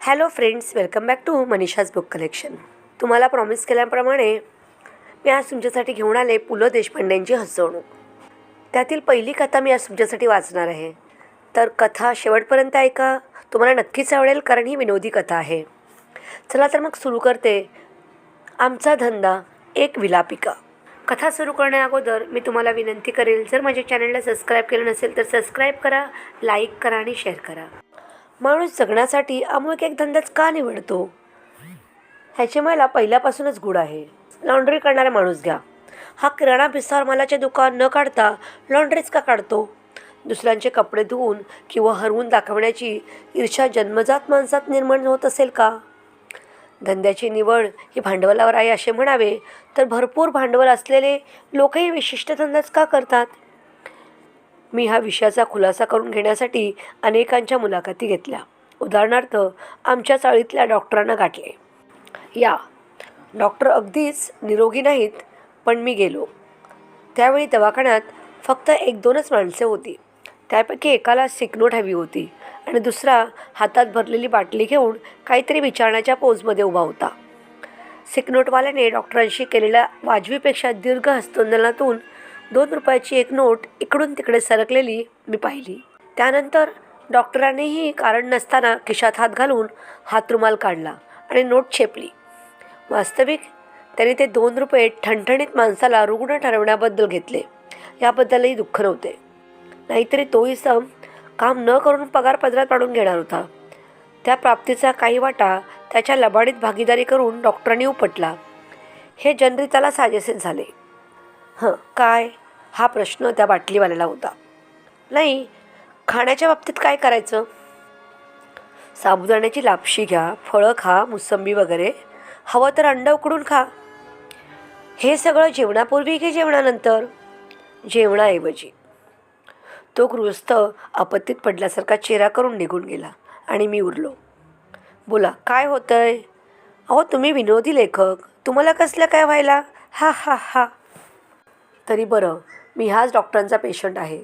Hello friends, welcome back to Manisha's book collection. तुम्हाला promise केल्याप्रमाणे मी आज तुमच्यासाठी घेऊन आले पु ल देशपांडेंची हसवणूक. त्यातील पहिली कथा मी आज तुमच्यासाठी वाचणार आहे. तर कथा शेवटपर्यंत ऐका, तुम्हाला नक्कीच आवडेल कारण ही विनोदी कथा आहे. चला तर मग सुरू करते. आमचा धंदा एक विलापिका. कथा सुरू करण्या अगोदर मी तुम्हाला विनंती करेल, जर माझ्या चॅनलला सबस्क्राईब केलं नसेल तर सबस्क्राईब करा, लाईक करा आणि शेअर करा. माणूस जगण्यासाठी अमुक एक धंदाच का निवडतो ह्याचे मला पहिल्यापासूनच गूढ आहे. लॉन्ड्री करणारा माणूस घ्या. हा किराणा भिसार मालाचे दुकान न काढता लॉन्ड्रीच का काढतो? दुसऱ्यांचे कपडे धुवून किंवा हरवून दाखवण्याची ईर्ष्या जन्मजात माणसात निर्माण होत असेल का? धंद्याची निवड ही भांडवलावर आहे असे म्हणावे तर भरपूर भांडवल असलेले लोकही विशिष्ट धंदाच का करतात? मी ह्या विषयाचा खुलासा करून घेण्यासाठी अनेकांच्या मुलाखती घेतल्या. उदाहरणार्थ आमच्या चाळीतल्या डॉक्टरांना गाठले. या डॉक्टर अगदीच निरोगी नाहीत, पण मी गेलो. त्यावेळी दवाखान्यात फक्त 1-2च माणसे होती. त्यापैकी एकाला सिकनोट हवी होती आणि दुसरा हातात भरलेली बाटली घेऊन काहीतरी विचारण्याच्या पोजमध्ये उभा होता. सिकनोटवाल्याने डॉक्टरांशी केलेल्या वाजवीपेक्षा दीर्घ हस्तोंदोलनातून 2 रुपयाची एक नोट इकडून तिकडे सरकलेली मी पाहिली. त्यानंतर डॉक्टरांनीही कारण नसताना खिशात हात घालून हातरुमाल काढला आणि नोट छेपली. वास्तविक त्यांनी ते 2 रुपये ठणठणीत माणसाला रुग्ण ठरवण्याबद्दल घेतले. याबद्दलही दुःख नव्हते. नाहीतरी तो इसम काम न करून पगार पदरात पाडून घेणार होता. त्या प्राप्तीचा काही वाटा त्याच्या लबाडीत भागीदारी करून डॉक्टरांनी उपटला. हे जनरी त्याला साजेसे झाले. काय? हा प्रश्न त्या बाटलीवाल्याला होता. नाही, खाण्याच्या बाबतीत काय करायचं? साबुदाण्याची लापशी घ्या, फळं खा, मोसंबी वगैरे. हवं तर अंड उकडून खा. हे सगळं जेवणापूर्वी की जेवणानंतर? जेवणाऐवजी. तो गृहस्थ आपत्तीत पडल्यासारखा चेहरा करून निघून गेला आणि मी उरलो. बोला, काय होतंय? अहो, तुम्ही विनोदी लेखक, तुम्हाला कसलं काय व्हायला? हा हा हा. तरी बरं, मी ह्याच डॉक्टरांचा पेशंट आहे.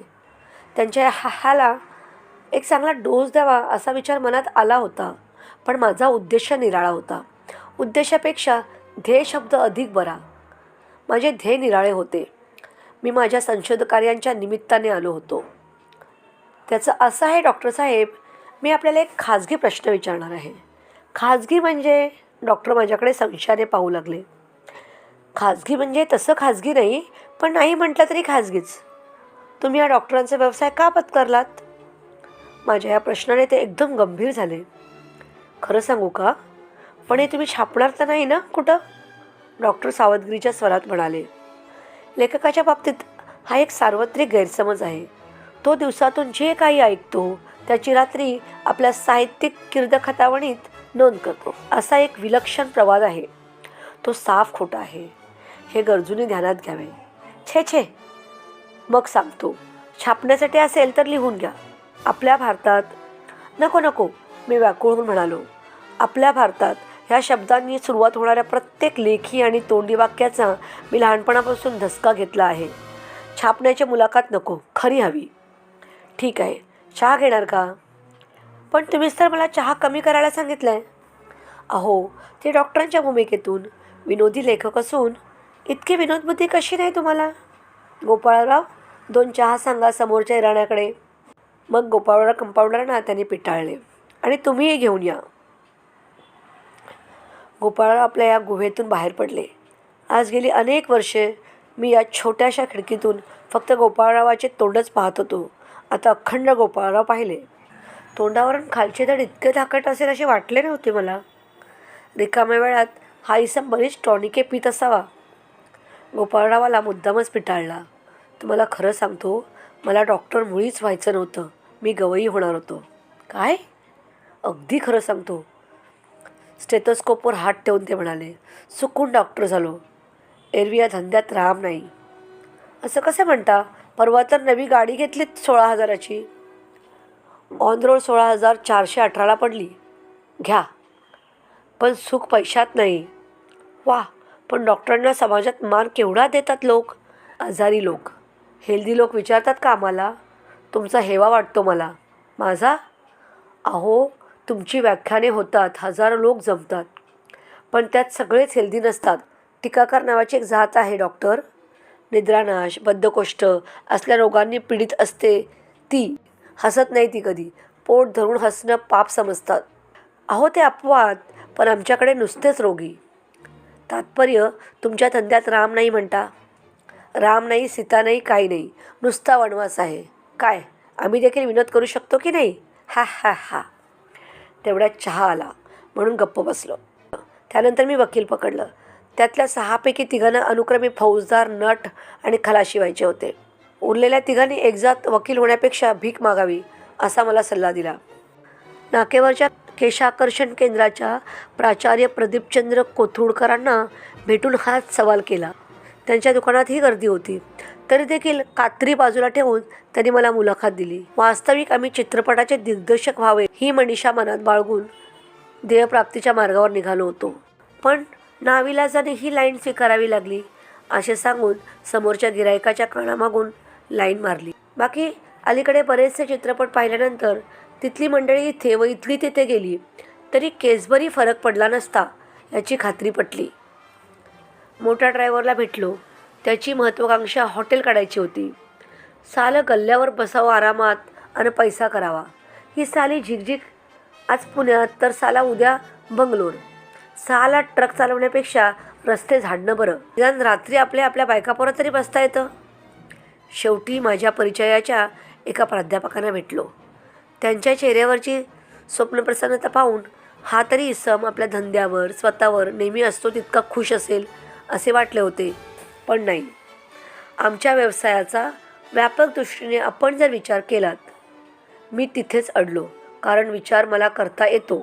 त्यांच्या हाला एक चांगला डोस द्यावा असा विचार मनात आला होता, पण माझा उद्देश निराळा होता. उद्देशापेक्षा ध्येय शब्द अधिक बरा. माझे ध्येय निराळे होते. मी माझ्या संशोधकार्यांच्या निमित्ताने आलो होतो. त्याचं असं आहे, डॉक्टर साहेब, मी आपल्याला एक खाजगी प्रश्न विचारणार आहे. खाजगी म्हणजे? डॉक्टर माझ्याकडे संशयाने पाहू लागले. खाजगी म्हणजे तसं खाजगी नाही, पण नाही म्हटलं तरी खाजगीच. तुम्ही या डॉक्टरांचा व्यवसाय का पत्करलात? माझ्या या प्रश्नाने ते एकदम गंभीर झाले. खरं सांगू का? पण हे तुम्ही छापणार तर नाही ना कुठं? डॉक्टर सावधगिरीच्या स्वरात म्हणाले. लेखकाच्या बाबतीत हा एक सार्वत्रिक गैरसमज आहे. तो दिवसातून जे काही ऐकतो त्याची रात्री आपल्या साहित्यिक कीर्दखतावणीत नोंद करतो. असा एक विलक्षण प्रवाद आहे. तो साफ खोटा आहे. हे गरजूंनी ध्यानात घ्यावे. छे, मग सांगतो. छापण्यासाठी असेल तर लिहून घ्या. आपल्या भारतात. नको, मी व्याकुळ होऊन म्हणालो. आपल्या भारतात ह्या शब्दांनी सुरुवात होणाऱ्या प्रत्येक लेखी आणि तोंडी वाक्याचा मी लहानपणापासून धसका घेतला आहे. छापण्याची मुलाखत नको, खरी हवी. ठीक आहे, चहा घेणार का? पण तुम्हीच तर मला चहा कमी करायला सांगितलं आहे. अहो, ते डॉक्टरांच्या भूमिकेतून. विनोदी लेखक असून इतकी विनोदबुद्धी कशी नाही तुम्हाला? गोपाळराव, 2 चहा सांगा समोरच्या इराण्याकडे. मग गोपाळराव कंपाऊंडरांना त्यांनी पिटाळले. आणि तुम्हीही घेऊन या. गोपाळराव आपल्या या गुहेतून बाहेर पडले. आज गेली अनेक वर्षे मी या छोट्याशा खिडकीतून फक्त गोपाळरावाचे तोंडच पाहत होतो. आता अखंड गोपाळराव पाहिले. तोंडावरून खालचे धड इतके धाकट असेल असे वाटले नव्हते मला. रिकाम्या वेळात हा इसम बरीच टॉनिके पित असावा. गोपाळरावाला मुद्दामच पिटाळला. तुम्हाला खरं सांगतो, मला डॉक्टर मुळीच व्हायचं नव्हतं. मी गवई होणार होतो. काय? अगदी खरं सांगतो. स्टेथोस्कोपवर हात ठेवून ते म्हणाले. चुकून डॉक्टर झालो. एरवी या धंद्यात राम नाही. असं कसं म्हणता? परवा तर नवी गाडी घेतली 16,000ची. ऑन रोड 16,418ला पडली. घ्या. पण सुख पैशात नाही. वा, पण डॉक्टरांना समाजात मान केवढा देतात लोक. आजारी लोक, हेल्दी लोक विचारतात का आम्हाला? तुमचा हेवा वाटतो मला. माझा? अहो, तुमची व्याख्याने होतात, हजारो लोक जमतात, पण त्यात सगळेच हेल्दी नसतात. टीकाकार नावाची एक जात आहे डॉक्टर, निद्रानाश, बद्धकोष्ठ असल्या रोगांनी पीडित असते. ती हसत नाही, ती कधी. पोट धरून हसणं पाप समजतात. अहो ते अपवाद, पण आमच्याकडे नुसतेच रोगी. तात्पर्य, तुमच्या धंद्यात राम नाही म्हणता. राम नाही, सीता नाही, काही नाही, नुसता वनवास आहे. काय आम्ही देखील विनोद करू शकतो की नाही? हा हा हा. तेवढ्यात चहा आला म्हणून गप्प बसलो. त्यानंतर मी वकील पकडलं. त्यातल्या 6पैकी 3 अनुक्रमे फौजदार, नट आणि खलाशी व्हायचे होते. उरलेल्या 3 एकजात वकील होण्यापेक्षा भीक मागावी असा मला सल्ला दिला. नाकेवरच्या केशाकर्षण केंद्राच्या प्राचार्य प्रदीपचंद्र कोथरूडकरांना भेटून हाच सवाल केला. त्यांच्या दुकानातही गर्दी होती, तरी देखील कात्री बाजूला ठेवून त्यांनी मला मुलाखत दिली. वास्तविक आम्ही चित्रपटाचे दिग्दर्शक व्हावे ही मनीषा मनात बाळगून ध्येयप्राप्तीच्या मार्गावर निघालो होतो. पण नाविलाजाने ही लाईन स्वीकारावी लागली असे सांगून समोरच्या गिरायकाच्या कानामागून लाईन मारली. बाकी अलीकडे बरेचसे चित्रपट पाहिल्यानंतर तिथली मंडळी इथे व इथली तिथे गेली तरी केसभरी फरक पडला नसता याची खात्री पटली. मोठ्या ड्रायव्हरला भेटलो. त्याची महत्त्वाकांक्षा हॉटेल काढायची होती. सालं गल्ल्यावर बसावं आरामात आणि पैसा करावा. ही साली झिकझिक आज पुण्यात तर साला उद्या बंगलोर. साला ट्रक चालवण्यापेक्षा रस्ते झाडणं बरं. निदान रात्री आपल्या बायकापोरात तरी बसता येतं. शेवटी माझ्या परिचयाच्या एका प्राध्यापकांना भेटलो. त्यांच्या चेहऱ्यावरची स्वप्नप्रसन्नता पाहून हा तरी इसम आपल्या धंद्यावर, स्वतःवर नेहमी असतो तितका खुश असेल असे वाटले होते. पण नाही. आमच्या व्यवसायाचा व्यापक दृष्टीने आपण जर विचार केलात, मी तिथेच अडलो. कारण विचार मला करता येतो,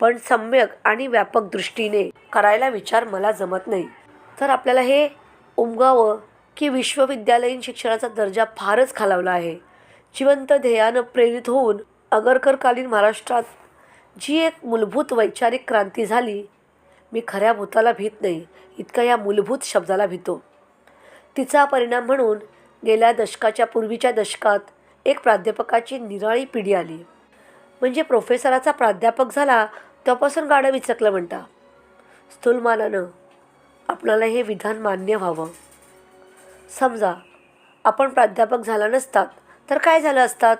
पण सम्यक आणि व्यापक दृष्टीने करायला विचार मला जमत नाही. तर आपल्याला हे उमगावं की विश्वविद्यालयीन शिक्षणाचा दर्जा फारच खालावला आहे. जिवंत ध्येयानं प्रेरित होऊन आगरकरकालीन महाराष्ट्रात जी एक मूलभूत वैचारिक क्रांती झाली, मी खऱ्या भूताला भीत नाही, इतका या मूलभूत शब्दाला भीतो. तिचा परिणाम म्हणून गेल्या दशकाच्या पूर्वीच्या दशकात एक प्राध्यापकाची निराळी पिढी आली. म्हणजे प्रोफेसराचा प्राध्यापक झाला तेव्हापासून गाडं विचकलं म्हणता. स्थूलमानानं आपणाला हे विधान मान्य व्हावं. समजा आपण प्राध्यापक झाला नसतात तर काय झालं असतात?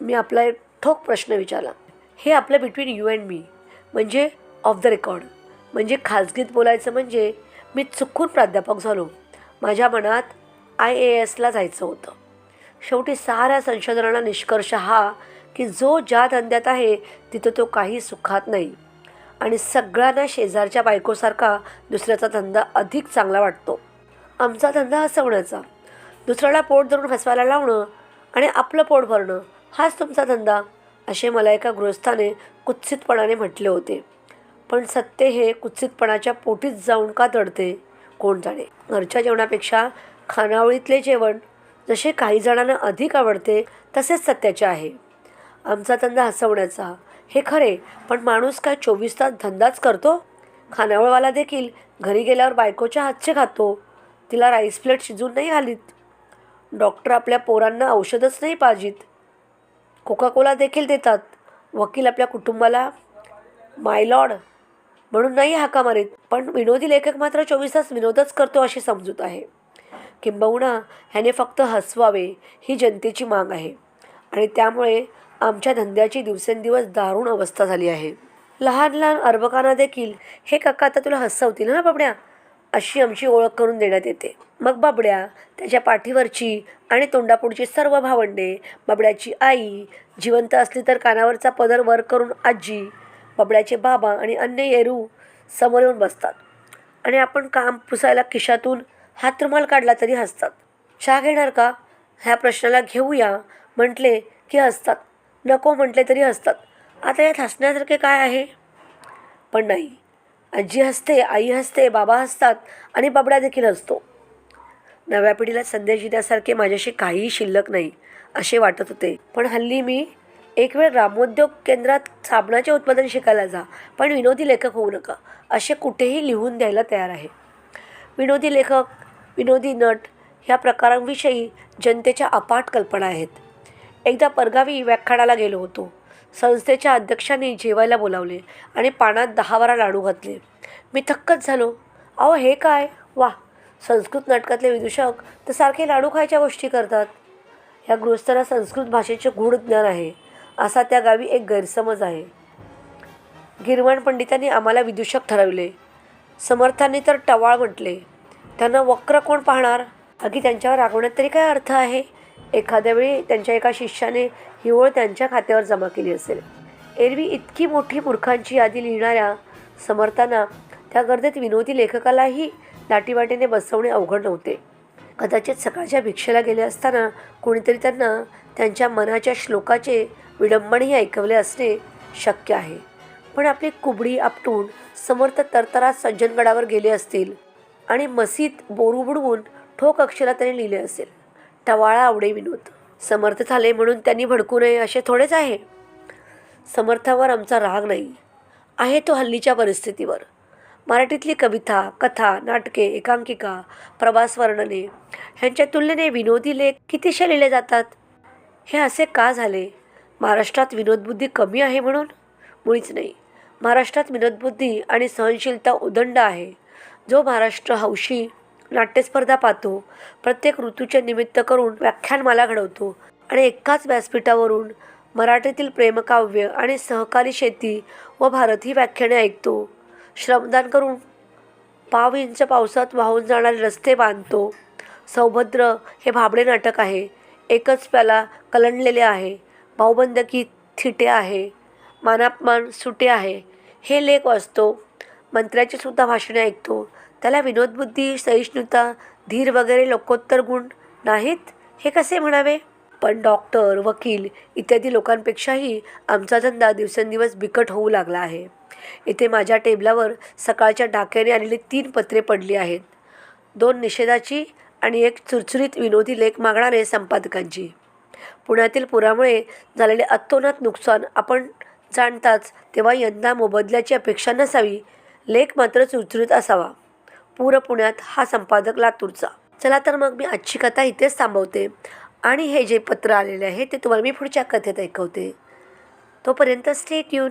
मी आपला एक ठोक प्रश्न विचारला. हे आपलं बिटवीन यू अँड मी, म्हणजे ऑफ द रेकॉर्ड. म्हणजे खाजगीत बोलायचं म्हणजे मी चुकून प्राध्यापक झालो. माझ्या मनात IASला जायचं होतं. शेवटी साऱ्या संशोधनाला निष्कर्ष हा की जो ज्या धंद्यात आहे तिथं तो काही सुखात नाही आणि सगळ्यांना शेजारच्या बायकोसारखा दुसऱ्याचा धंदा अधिक चांगला वाटतो. आमचा धंदा हसवण्याचा, दुसऱ्याला पोट धरून हसवायला लावणं आणि आपलं पोट भरणं हाच तुमचा धंदा, असे मला एका गृहस्थाने कुत्सितपणाने म्हटले होते. पण सत्य हे कुत्सितपणाच्या पोटीच जाऊन का दडते कोण जाणे. घरच्या जेवणापेक्षा खानावळीतले जेवण जसे काही जणांना अधिक आवडते तसेच सत्याचे आहे. आमचा धंदा हसवण्याचा हे खरे, पण माणूस काय 24 तास धंदाच करतो? खानावळवाला देखील घरी गेल्यावर बायकोच्या हातचे खातो, तिला राईस प्लेट शिजवून नाही घालीत. डॉक्टर आपल्या पोरांना औषधच नाही पाजित, कोकाकोला देखील देतात. वकील आपल्या कुटुंबाला माय लॉर्ड म्हणून नाही हाका मारीत. पण विनोदी लेखक मात्र 24 तास विनोदच करतो अशी समजूत आहे. किंबहुना ह्याने फक्त हसवावे ही जनतेची माग आहे आणि त्यामुळे आमच्या धंद्याची दिवसेंदिवस दारुण अवस्था झाली आहे. लहान लहान अर्भकांना देखील हे काका आता तुला हसवतील ना बाबड्या, अशी आमची ओळख करून देण्यात येते. मग बाबड्या, त्याच्या पाठीवरची आणि तोंडापुढची सर्व भावंडे, बाबड्याची आई, जिवंत असली तर कानावरचा पदर वर करून आजी, बाबड्याचे बाबा आणि अन्य येरू समोर येऊन बसतात आणि आपण काम पुसायला खिशातून हात रुमाल काढला तरी हसतात. चहा घेणार का ह्या प्रश्नाला घेऊया म्हटले की हसतात, नको म्हटले तरी हसतात. आता यात हसण्यासारखे काय आहे? पण नाही, आजी हसते, आई हसते, बाबा हसतात आणि बाबड्या देखील हसतो. नव्या पिढीला संदेश देण्यासारखे माझ्याशी काहीही शिल्लक नाही असे वाटत होते. पण हल्ली मी एक वेळ ग्रामोद्योग केंद्रात साबणाचे उत्पादन शिकायला जा, पण विनोदी लेखक होऊ नका असे कुठेही लिहून द्यायला तयार आहे. विनोदी लेखक, विनोदी नट ह्या प्रकारांविषयी जनतेच्या अफाट कल्पना आहेत. एकदा परगावी व्याख्यानाला गेलो होतो. संस्थेच्या अध्यक्षांनी जेवायला बोलावले आणि पानात 10-12 लाडू घातले. मी थक्कच झालो. अहो हे काय? वा, संस्कृत नाटकातले विदूषक तर सारखे लाडू खायच्या गोष्टी करतात. या गृहस्थांना संस्कृत भाषेचे गूढ ज्ञान आहे असा त्या गावी एक गैरसमज आहे. गिरवाण पंडितांनी आम्हाला विदूषक ठरवले. समर्थांनी तर टवाळ म्हटले. त्यांना वक्र कोण पाहणार? अगदी त्यांच्यावर रागवण्यात तरी काय अर्थ आहे? एखाद्या वेळी त्यांच्या एका शिष्याने ही ओळ त्यांच्या खात्यावर जमा केली असेल. एरवी इतकी मोठी मूर्खांची यादी लिहिणाऱ्या समर्थांना त्या गर्दीत विनोदी लेखकालाही दाटीवाटीने बसवणे अवघड नव्हते. कदाचित सकाळच्या भिक्षेला गेले असताना कोणीतरी त्यांना त्यांच्या मनाच्या श्लोकाचे विडंबनही ऐकवले असणे शक्य आहे. पण आपली कुबडी आपटून समर्थ तरतरात सज्जनगडावर गेले असतील आणि मसीत बोरू बुडवून ठोक अक्षरात त्यांनी लिहिले असेल. टवाळा आवडे विनोद. समर्थ झाले म्हणून त्यांनी भडकू नये असे थोडेच आहे. समर्थावर आमचा राग नाही आहे, तो हल्लीच्या परिस्थितीवर. मराठीतली कविता, कथा, नाटके, एकांकिका, प्रवास वर्णने ह्यांच्या तुलनेने विनोदी लेख कितीशे लिहिले जातात. हे असे का झाले? महाराष्ट्रात विनोदबुद्धी कमी आहे म्हणून? मुळीच नाही. महाराष्ट्रात विनोदबुद्धी आणि सहनशीलता उदंड आहे. जो महाराष्ट्र हौशी नाट्यस्पर्धा पाहतो, प्रत्येक ऋतूचे निमित्त करून व्याख्यानमाला घडवतो आणि एकाच व्यासपीठावरून मराठीतील प्रेमकाव्य आणि सहकारी शेती व भारत ही व्याख्याने ऐकतो, श्रमदान करून पाव इंच पावसात वाहून जाणारे रस्ते बांधतो. सौभद्र हे भाबडे नाटक आहे. एकच प्याला कलंडलेले आहे. भाऊबंदकी थिटे आहे. मानापमान सुटे आहे. हे लेख वाचतो. मंत्र्याची सुद्धा भाषणे ऐकतो. त्याला विनोदबुद्धी, सहिष्णुता, धीर वगैरे लोकोत्तर गुण नाहीत हे कसे म्हणावे? पण डॉक्टर, वकील इत्यादी लोकांपेक्षाही आमचा धंदा दिवसेंदिवस बिकट होऊ लागला आहे. इथे माझ्या टेबलावर सकाळच्या डाक्याने आलेली 3 पत्रे पडली आहेत. 2 निषेधाची आणि 1 चुरचुरीत विनोदी लेख मागणारे संपादकांची. पुण्यातील पुरामुळे झालेले अतोनात नुकसान आपण जाणताच, तेव्हा यंदा मोबदल्याची अपेक्षा नसावी. लेख मात्र चुरचुरीत असावा. पूर पुण्यात हा संपादक लातूरचा. चला तर मग मी आजची कथा इथेच थांबवते आणि हे जे पत्र आलेले आहे ते तुम्हाला मी पुढच्या कथेत ऐकवते. तोपर्यंत स्टे ट्यून.